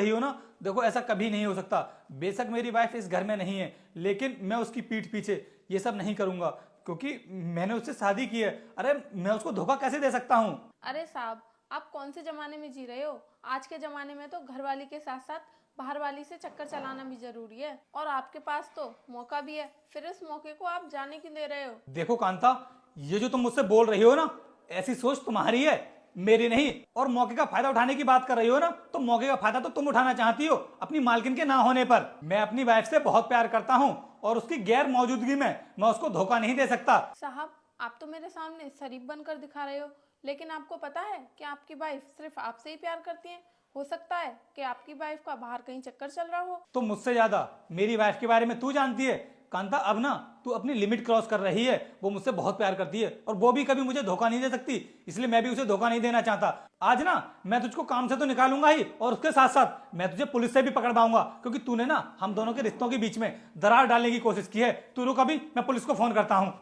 रही हो ना, देखो ऐसा कभी नहीं हो सकता। बेशक मेरी वाइफ इस घर में नहीं है, लेकिन मैं उसकी पीठ पीछे ये सब नहीं करूंगा, क्योंकि मैंने उससे शादी की है। अरे मैं उसको धोखा कैसे दे सकता हूँ? अरे साहब, आप कौन से जमाने में जी रहे हो? आज के जमाने में तो घरवाली के साथ साथ बाहर वाली से चक्कर चलाना भी जरूरी है, और आपके पास तो मौका भी है, फिर इस मौके को आप जाने क्यों दे रहे हो? देखो कांता, ये जो तुम मुझसे बोल रही हो ना, ऐसी सोच तुम्हारी है, मेरी नहीं। और मौके का फायदा उठाने की बात कर रही हो ना, तो मौके का फायदा तो तुम उठाना चाहती हो अपनी मालकिन के ना होने पर। मैं अपनी वाइफ से बहुत प्यार करता हूँ, और उसकी गैर मौजूदगी में मैं उसको धोखा नहीं दे सकता। साहब, आप तो मेरे सामने शरीफ बनकर दिखा रहे हो, लेकिन आपको पता है कि आपकी वाइफ सिर्फ आपसे ही प्यार करती है। हो सकता है कि आपकी वाइफ का बाहर कहीं चक्कर चल रहा हो। तो मुझसे ज्यादा मेरी वाइफ के बारे में तू जानती है कांता। अब ना तू अपनी लिमिट क्रॉस कर रही है। वो मुझसे बहुत प्यार करती है, और वो भी कभी मुझे धोखा नहीं दे सकती, इसलिए मैं भी उसे धोखा नहीं देना चाहता। आज ना मैं तुझको काम से तो निकालूंगा ही, और उसके साथ साथ मैं तुझे पुलिस से भी पकड़ पाऊंगा, क्योंकि तूने ना हम दोनों के रिश्तों के बीच में दरार डालने की कोशिश की है। तू रुक, अभी मैं पुलिस को फोन करता हूँ।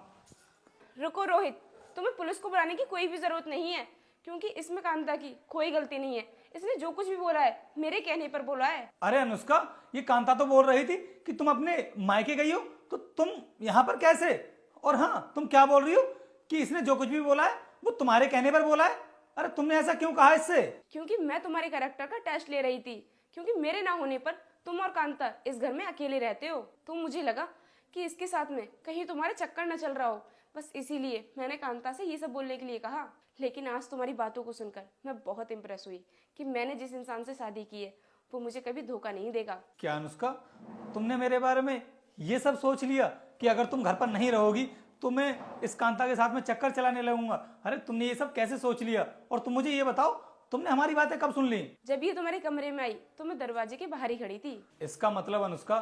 रुको रोहित, तुम्हें पुलिस को बुलाने की कोई भी जरूरत नहीं है, क्योंकि इसमें कांता की कोई गलती नहीं है। इसने जो कुछ भी बोला है मेरे कहने पर बोला है। अरे अनुष्का, ये कांता तो बोल रही थी कि तुम अपने मायके गई हो, तो तुम यहाँ पर कैसे? और हाँ, तुम क्या बोल रही हो कि इसने जो कुछ भी बोला है वो तुम्हारे कहने पर बोला है? अरे तुमने ऐसा क्यों कहा इससे? क्योंकि मैं तुम्हारे कैरेक्टर का टेस्ट ले रही थी, क्योंकि मेरे ना होने पर तुम और कांता इस घर में अकेले रहते हो, तो मुझे लगा कि इसके साथ में कहीं तुम्हारे चक्कर न चल रहा हो, बस इसीलिए मैंने कांता से ये सब बोलने के लिए कहा। लेकिन आज तुम्हारी बातों को सुनकर मैं बहुत इम्प्रेस हुई कि मैंने जिस इंसान से शादी की है वो मुझे कभी धोखा नहीं देगा। क्या अनुष्का, तुमने मेरे बारे में ये सब सोच लिया कि अगर तुम घर पर नहीं रहोगी तो मैं इस कांता के साथ में चक्कर चलाने लगूंगा? अरे तुमने ये सब कैसे सोच लिया? और तुम मुझे ये बताओ, तुमने हमारी बातें कब सुन ली? जब ये तुम्हारे कमरे में आई तो मैं दरवाजे के बाहर ही खड़ी थी। इसका मतलब अनुष्का,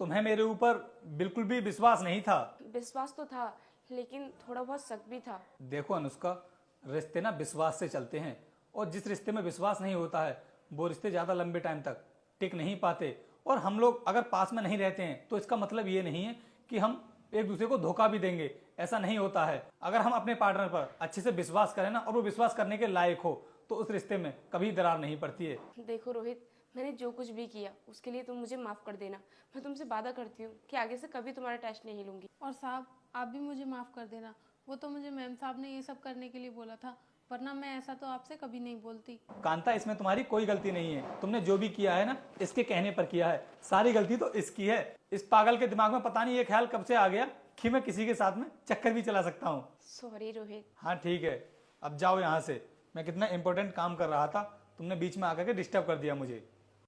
तुम्हें मेरे ऊपर बिल्कुल भी विश्वास नहीं था? विश्वास तो था, लेकिन थोड़ा बहुत शक भी था। देखो अनुष्का, रिश्ते ना विश्वास से चलते हैं, और जिस रिश्ते में विश्वास नहीं होता है वो रिश्ते ज्यादा लंबे टाइम तक टिक नहीं पाते। और हम लोग अगर पास में नहीं रहते हैं तो इसका मतलब ये नहीं है कि हम एक दूसरे को धोखा भी देंगे, ऐसा नहीं होता है। अगर हम अपने पार्टनर पर अच्छे से विश्वास करें ना, और वो विश्वास करने के लायक हो, तो उस रिश्ते में कभी दरार नहीं पड़ती है। देखो रोहित, मैंने जो कुछ भी किया उसके लिए तुम मुझे माफ कर देना। मैं तुमसे वादा करती हूँ कि आगे से कभी तुम्हारा टेस्ट नहीं लूंगी। और साहब, आप भी मुझे माफ कर देना। वो तो मुझे मैम साहब ने ये सब करने के लिए बोला था, वरना मैं ऐसा तो आपसे कभी नहीं बोलती। कांता, इसमें तुम्हारी कोई गलती नहीं है। तुमने जो भी किया है ना, इसके कहने पर किया है। सारी गलती तो इसकी है। इस पागल के दिमाग में पता नहीं ये ख्याल कब से आ गया कि मैं किसी के साथ में चक्कर भी चला सकता हूँ। सॉरी रोहित। हाँ ठीक है, अब जाओ यहाँ से। मैं कितना इंपॉर्टेंट काम कर रहा था, तुमने बीच में आकर के डिस्टर्ब कर दिया मुझे।